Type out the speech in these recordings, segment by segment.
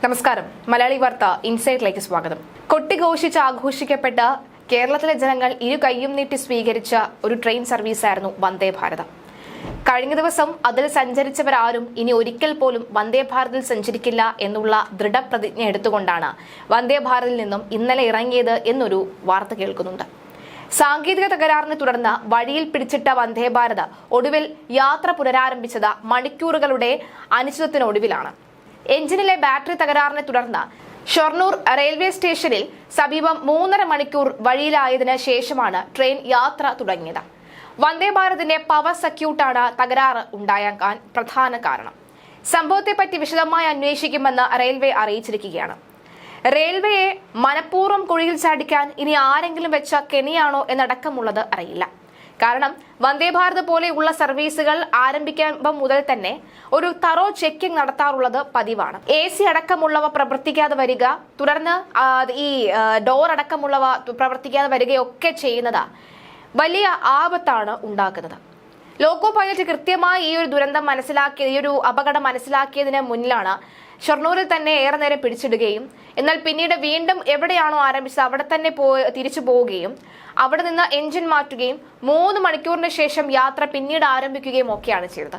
നമസ്കാരം. മലയാളി വാർത്ത ഇൻസൈറ്റിലേക്ക് സ്വാഗതം. കൊട്ടിഘോഷിച്ച് ആഘോഷിക്കപ്പെട്ട കേരളത്തിലെ ജനങ്ങൾ ഇരു കൈയും നീട്ടി സ്വീകരിച്ച ഒരു ട്രെയിൻ സർവീസായിരുന്നു വന്ദേ ഭാരത്. കഴിഞ്ഞ ദിവസം അതിൽ സഞ്ചരിച്ചവരാരും ഇനി ഒരിക്കൽ പോലും വന്ദേ ഭാരതിൽ സഞ്ചരിക്കില്ല എന്നുള്ള ദൃഢപ്രതിജ്ഞ എടുത്തുകൊണ്ടാണ് വന്ദേ ഭാരതിൽ നിന്നും ഇന്നലെ ഇറങ്ങിയത് എന്നൊരു വാർത്ത കേൾക്കുന്നുണ്ട്. സാങ്കേതിക തകരാറിനെ തുടർന്ന് വഴിയിൽ പിടിച്ചിട്ട വന്ദേ ഭാരത് ഒടുവിൽ യാത്ര പുനരാരംഭിച്ചത് മണിക്കൂറുകളുടെ അനിശ്ചിതത്തിനൊടുവിലാണ്. എഞ്ചിനിലെ ബാറ്ററി തകരാറിനെ തുടർന്ന് ഷൊർണൂർ റെയിൽവേ സ്റ്റേഷനിൽ സമീപം 3.5 മണിക്കൂർ വഴിയിലായതിനു ശേഷമാണ് ട്രെയിൻ യാത്ര തുടങ്ങിയത്. വന്ദേ ഭാരതിന്റെ പവർ സർക്യൂട്ടാണ് തകരാറ് ഉണ്ടാകാൻ പ്രധാന കാരണം. സംഭവത്തെപ്പറ്റി വിശദമായി അന്വേഷിക്കുമെന്ന് റെയിൽവേ അറിയിച്ചിരിക്കുകയാണ്. റെയിൽവേയെ മനഃപൂർവ്വം കുഴിയിൽ ചാടിക്കാൻ ഇനി ആരെങ്കിലും വെച്ച കെണിയാണോ എന്നടക്കമുള്ളത് അറിയില്ല. കാരണം വന്ദേ ഭാരത് പോലെയുള്ള സർവീസുകൾ ആരംഭിക്കുമ്പോൾ മുതൽ തന്നെ ഒരു തറോ ചെക്കിംഗ് നടത്താറുള്ളത് പതിവാണ്. AC അടക്കമുള്ളവ പ്രവർത്തിക്കാതെ വരിക, തുടർന്ന് ഈ ഡോർ അടക്കമുള്ളവ പ്രവർത്തിക്കാതെ വരികയൊക്കെ ചെയ്യുന്നത് വലിയ ആപത്താണ് ഉണ്ടാക്കുന്നത്. ലോക്കോ പൈലറ്റ് കൃത്യമായി ഈ ഒരു ദുരന്തം ഈ ഒരു അപകടം മനസ്സിലാക്കിയതിന് മുന്നിലാണ് ഷൊർണൂരിൽ തന്നെ ഏറെ നേരം പിടിച്ചിടുകയും എന്നാൽ പിന്നീട് വീണ്ടും എവിടെയാണോ ആരംഭിച്ചത് അവിടെ തന്നെ തിരിച്ചു പോവുകയും അവിടെ നിന്ന് എഞ്ചിൻ മാറ്റുകയും 3 മണിക്കൂറിന് ശേഷം യാത്ര പിന്നീട് ആരംഭിക്കുകയും ഒക്കെയാണ് ചെയ്തത്.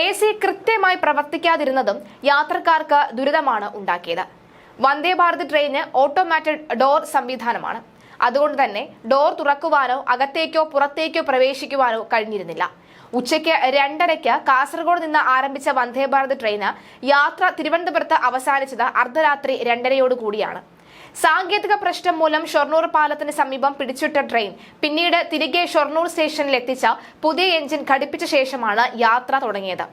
AC കൃത്യമായി പ്രവർത്തിക്കാതിരുന്നതും യാത്രക്കാർക്ക് ദുരിതമാണ് ഉണ്ടാക്കിയത്. Vande Bharat train automated door സംവിധാനമാണ്. അതുകൊണ്ട് തന്നെ ഡോർ തുറക്കുവാനോ അകത്തേക്കോ പുറത്തേക്കോ പ്രവേശിക്കുവാനോ കഴിഞ്ഞിരുന്നില്ല. ഉച്ചയ്ക്ക് 2:30 കാസർഗോഡ് നിന്ന് ആരംഭിച്ച വന്ദേ ഭാരത് ട്രെയിന് യാത്ര തിരുവനന്തപുരത്ത് അവസാനിച്ചത് അർദ്ധരാത്രി 2:30 കൂടിയാണ്. സാങ്കേതിക പ്രശ്നം മൂലം ഷൊർണൂർ പാലത്തിന് സമീപം പിടിച്ചിട്ട ട്രെയിൻ പിന്നീട് തിരികെ ഷൊർണൂർ സ്റ്റേഷനിൽ എത്തിച്ച പുതിയ എഞ്ചിൻ ഘടിപ്പിച്ച ശേഷമാണ് യാത്ര തുടങ്ങിയത്.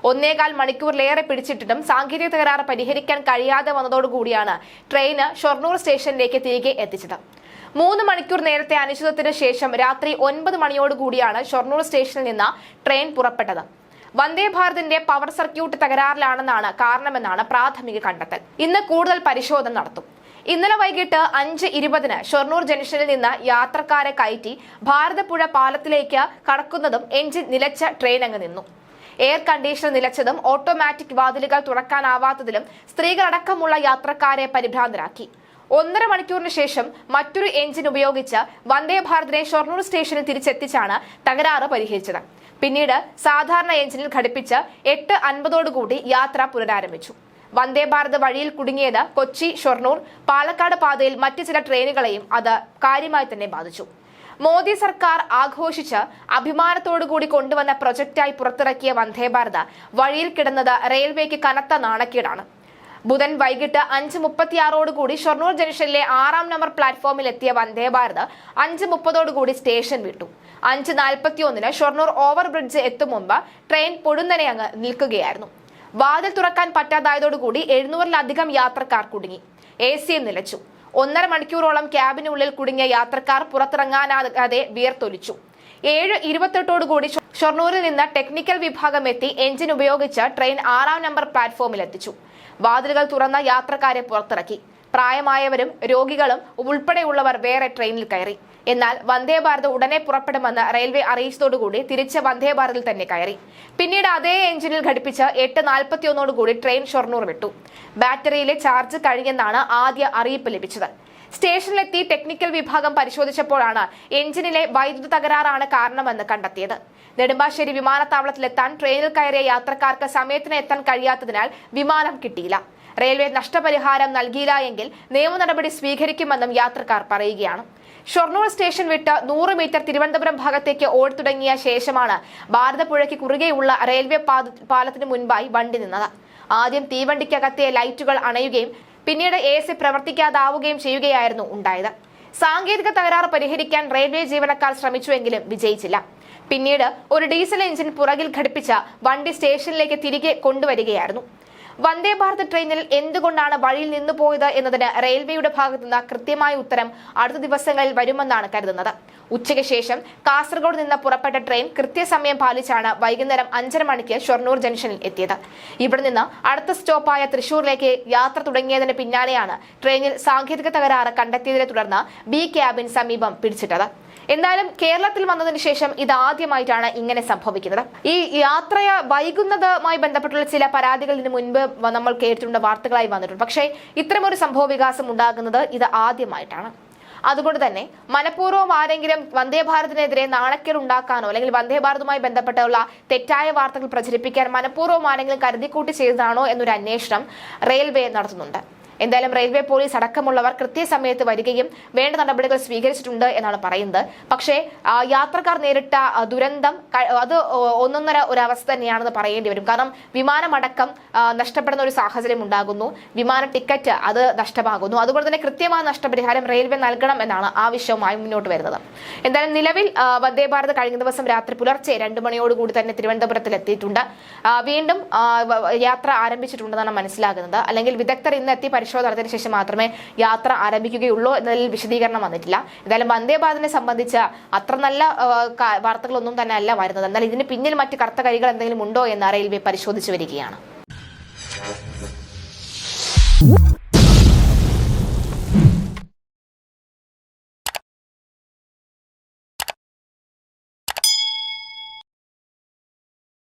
1.25 മണിക്കൂറിലേറെ പിടിച്ചിട്ടിട്ടും സാങ്കേതിക തകരാറ് പരിഹരിക്കാൻ കഴിയാതെ വന്നതോടുകൂടിയാണ് ട്രെയിന് ഷൊർണൂർ സ്റ്റേഷനിലേക്ക് തിരികെ എത്തിച്ചത്. 3 മണിക്കൂർ നേരത്തെ അനിശ്ചിതത്തിന് ശേഷം രാത്രി 9 മണിയോടുകൂടിയാണ് ഷൊർണൂർ സ്റ്റേഷനിൽ നിന്ന് ട്രെയിൻ പുറപ്പെട്ടത്. വന്ദേ ഭാരതിന്റെ പവർ സർക്യൂട്ട് തകരാറിലാണെന്നാണ് കാരണമെന്നാണ് പ്രാഥമിക കണ്ടെത്തൽ. ഇന്ന് കൂടുതൽ പരിശോധന നടത്തും. ഇന്നലെ വൈകിട്ട് 5:20 ഷൊർണൂർ ജംഗ്ഷനിൽ നിന്ന് യാത്രക്കാരെ കയറ്റി ഭാരതപ്പുഴ പാലത്തിലേക്ക് കടക്കുന്നതും എഞ്ചിൻ നിലച്ച ട്രെയിൻ അങ്ങ് നിന്നു. എയർ കണ്ടീഷണർ നിലച്ചതും ഓട്ടോമാറ്റിക് വാതിലുകൾ തുറക്കാനാവാത്തതിലും സ്ത്രീകളടക്കമുള്ള യാത്രക്കാരെ പരിഭ്രാന്തരാക്കി. 1.5 മണിക്കൂറിന് ശേഷം മറ്റൊരു എഞ്ചിൻ ഉപയോഗിച്ച് വന്ദേ ഭാരതിനെ ഷൊർണൂർ സ്റ്റേഷനിൽ തിരിച്ചെത്തിച്ചാണ് തകരാറ് പരിഹരിച്ചത്. പിന്നീട് സാധാരണ എഞ്ചിനിൽ ഘടിപ്പിച്ച് 8:50 യാത്ര പുനരാരംഭിച്ചു. വന്ദേ ഭാരത് വഴിയിൽ കുടുങ്ങിയത് കൊച്ചി, ഷൊർണൂർ, പാലക്കാട് പാതയിൽ മറ്റ് ചില ട്രെയിനുകളെയും അത് കാര്യമായി തന്നെ ബാധിച്ചു. മോദി സർക്കാർ ആഘോഷിച്ച് അഭിമാനത്തോടുകൂടി കൊണ്ടുവന്ന പ്രൊജക്റ്റായി പുറത്തിറക്കിയ വന്ദേ ഭാരത് വഴിയിൽ കിടന്നത് റെയിൽവേക്ക് കനത്ത നാണക്കേടാണ്. ബുധൻ വൈകിട്ട് 5:36 ഷൊർണൂർ ജംഗ്ഷനിലെ 6-ാം നമ്പർ പ്ലാറ്റ്ഫോമിൽ എത്തിയ വന്ദേ ഭാരത് 5:30 സ്റ്റേഷൻ വിട്ടു. 5:41 ഷൊർണൂർ ഓവർ ബ്രിഡ്ജ് എത്തും മുമ്പ് ട്രെയിൻ പൊടുന്നനെ അങ്ങ് നിൽക്കുകയായിരുന്നു. വാതിൽ തുറക്കാൻ പറ്റാതായതോടുകൂടി 700-ലധികം യാത്രക്കാർ കുടുങ്ങി. AC നിലച്ചു. 1.5 മണിക്കൂറോളം ക്യാബിനുള്ളിൽ കുടുങ്ങിയ യാത്രക്കാർ പുറത്തിറങ്ങാനാകാതെ വിയർത്തൊലിച്ചു. 7:28 ഷൊർണൂരിൽ നിന്ന് ടെക്നിക്കൽ വിഭാഗം എത്തി എഞ്ചിൻ ഉപയോഗിച്ച് ട്രെയിൻ 6-ാം നമ്പർ പ്ലാറ്റ്ഫോമിൽ എത്തിച്ചു. വാതിലുകൾ തുറന്ന യാത്രക്കാരെ പുറത്തിറക്കി. പ്രായമായവരും രോഗികളും ഉൾപ്പെടെയുള്ളവർ വേറെ ട്രെയിനിൽ കയറി. എന്നാൽ വന്ദേ ഭാരത് ഉടനെ പുറപ്പെടുമെന്ന് റെയിൽവേ അറിയിച്ചതോടുകൂടി തിരിച്ച് വന്ദേ ഭാരതിൽ തന്നെ കയറി. പിന്നീട് അതേ എഞ്ചിനിൽ ഘടിപ്പിച്ച് 8:41 ട്രെയിൻ ഷൊർണൂർ വിട്ടു. ബാറ്ററിയിലെ ചാർജ് കഴിഞ്ഞെന്നാണ് ആദ്യ അറിയിപ്പ് ലഭിച്ചത്. സ്റ്റേഷനിലെത്തി ടെക്നിക്കൽ വിഭാഗം പരിശോധിച്ചപ്പോഴാണ് എഞ്ചിനിലെ വൈദ്യുത തകരാറാണ് കാരണമെന്ന് കണ്ടെത്തിയത്. നെടുമ്പാശ്ശേരി വിമാനത്താവളത്തിലെത്താൻ ട്രെയിനിൽ കയറിയ യാത്രക്കാർക്ക് സമയത്തിന് എത്താൻ കഴിയാത്തതിനാൽ വിമാനം കിട്ടിയില്ല. റെയിൽവേ നഷ്ടപരിഹാരം നൽകിയില്ല എങ്കിൽ നിയമ നടപടി സ്വീകരിക്കുമെന്നും യാത്രക്കാർ പറയുകയാണ്. ഷൊർണൂർ സ്റ്റേഷൻ വിട്ട് 100 മീറ്റർ തിരുവനന്തപുരം ഭാഗത്തേക്ക് ഓടിത്തുടങ്ങിയ ശേഷമാണ് ഭാരതപ്പുഴയ്ക്ക് കുറുകെയുള്ള റെയിൽവേ പാലത്തിന് മുൻപായി വണ്ടി നിന്നത്. ആദ്യം തീവണ്ടിക്കകത്തെ ലൈറ്റുകൾ അണയുകയും പിന്നീട് AC പ്രവർത്തിക്കാതാവുകയും ചെയ്യുകയായിരുന്നു ഉണ്ടായത്. സാങ്കേതിക തകരാറ് പരിഹരിക്കാൻ റെയിൽവേ ജീവനക്കാർ ശ്രമിച്ചുവെങ്കിലും വിജയിച്ചില്ല. പിന്നീട് ഒരു ഡീസൽ എഞ്ചിൻ പുറകിൽ ഘടിപ്പിച്ച വണ്ടി സ്റ്റേഷനിലേക്ക് തിരികെ കൊണ്ടുവരികയായിരുന്നു. വന്ദേ ഭാരത് ട്രെയിനിൽ എന്തുകൊണ്ടാണ് വഴിയിൽ നിന്നുപോയത് എന്നതിന് റെയിൽവേയുടെ ഭാഗത്തുനിന്ന് കൃത്യമായ ഉത്തരം അടുത്ത ദിവസങ്ങളിൽ വരുമെന്നാണ് കരുതുന്നത്. ഉച്ചയ്ക്ക് ശേഷം കാസർഗോഡ് നിന്ന് പുറപ്പെട്ട ട്രെയിൻ കൃത്യസമയം പാലിച്ചാണ് വൈകുന്നേരം 5:30 മണിക്ക് ഷൊർണൂർ ജംഗ്ഷനിൽ എത്തിയത്. ഇവിടെ നിന്ന് അടുത്ത സ്റ്റോപ്പായ തൃശൂരിലേക്ക് യാത്ര തുടങ്ങിയതിന് പിന്നാലെയാണ് ട്രെയിനിൽ സാങ്കേതിക തകരാറ് കണ്ടെത്തിയതിനെ തുടർന്ന് ബി ക്യാബിൻ സമീപം പിടിച്ചിട്ടത്. എന്നാലും കേരളത്തിൽ വന്നതിന് ശേഷം ഇതാദ്യമായിട്ടാണ് ഇങ്ങനെ സംഭവിക്കുന്നത്. ഈ യാത്ര വൈകുന്നതുമായി ബന്ധപ്പെട്ടുള്ള ചില പരാതികൾ ഇതിനു മുൻപ് നമ്മൾ കേട്ടിട്ടുണ്ട്, വാർത്തകളായി വന്നിട്ടുണ്ട്. പക്ഷേ ഇത്തരമൊരു സംഭവ വികാസം ഉണ്ടാകുന്നത് ഇത് ആദ്യമായിട്ടാണ്. അതുകൊണ്ട് തന്നെ മനഃപൂർവ്വം ആരെങ്കിലും വന്ദേ ഭാരതിനെതിരെ നാണക്കേട് ഉണ്ടാക്കാനോ അല്ലെങ്കിൽ വന്ദേ ഭാരതുമായി ബന്ധപ്പെട്ടുള്ള തെറ്റായ വാർത്തകൾ പ്രചരിപ്പിക്കാൻ മനഃപൂർവ്വം ആരെങ്കിലും കരുതിക്കൂട്ടി ചെയ്തതാണോ എന്നൊരു അന്വേഷണം റെയിൽവേ നടത്തുന്നുണ്ട്. എന്തായാലും റെയിൽവേ പോലീസ് അടക്കമുള്ളവർ കൃത്യസമയത്ത് വരികയും വേണ്ട നടപടികൾ സ്വീകരിച്ചിട്ടുണ്ട് എന്നാണ് പറയുന്നത്. പക്ഷേ യാത്രക്കാർ നേരിട്ട ദുരന്തം അത് ഒന്നൊന്നര ഒരു അവസ്ഥ തന്നെയാണെന്ന് പറയേണ്ടി വരും. കാരണം വിമാനമടക്കം നഷ്ടപ്പെടുന്ന ഒരു സാഹചര്യം ഉണ്ടാകുന്നു, വിമാന ടിക്കറ്റ് അത് നഷ്ടമാകുന്നു. അതുകൊണ്ട് തന്നെ കൃത്യമായ നഷ്ടപരിഹാരം റെയിൽവേ നൽകണം എന്നാണ് ആവശ്യവുമായി മുന്നോട്ട് വരുന്നത്. എന്തായാലും നിലവിൽ വന്ദേ ഭാരത് കഴിഞ്ഞ ദിവസം രാത്രി പുലർച്ചെ 2 മണിയോടുകൂടി തന്നെ തിരുവനന്തപുരത്തിൽ എത്തിയിട്ടുണ്ട്. വീണ്ടും യാത്ര ആരംഭിച്ചിട്ടുണ്ടെന്നാണ് മനസ്സിലാകുന്നത്. അല്ലെങ്കിൽ വിദഗ്ധർ ഇന്ന് എത്തി പരിശോധന നടത്തിയതിനു ശേഷം മാത്രമേ യാത്ര ആരംഭിക്കുകയുള്ളൂ എന്നതിൽ വിശദീകരണം വന്നിട്ടില്ല. എന്തായാലും വന്ദേ ഭാരതിനെ സംബന്ധിച്ച് അത്ര നല്ല വാർത്തകളൊന്നും തന്നെ അല്ല വരുന്നത്. എന്നാൽ ഇതിന് പിന്നിൽ മറ്റ് കറുത്ത കൈകൾ എന്തെങ്കിലും ഉണ്ടോ എന്ന് റെയിൽവേ പരിശോധിച്ചു വരികയാണ്.